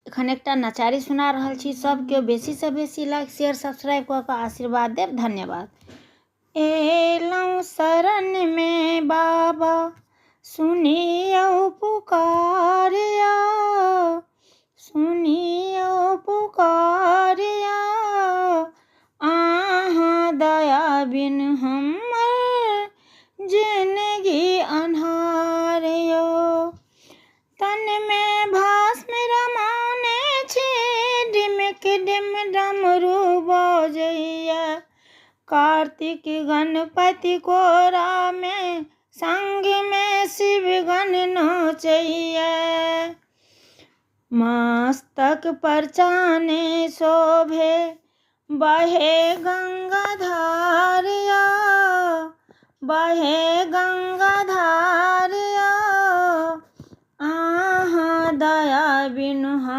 एखन एकटा नचारी सुना रहल छी। सब केओ बेसी से बेसी लाइक शेयर सब्सक्राइब कऽ कऽ आशीर्वाद देव। धन्यवाद। एलौं शरण में बाबा सुनियो पुकारिया, सुनियो पुकारिया, आहाँ दया बिन हमर जिंदगी अन्हारियो। तन में भस्म रमौने छी, डिमक डिम डमरू बजैया। कार्तिक गणपति कोरा में, संग में शिव गण नोचैया। मस्तक पर चाने शोभे, बहे गंगा धारिया, बहे गंगा धारिया, आहाँ दया बिनु हम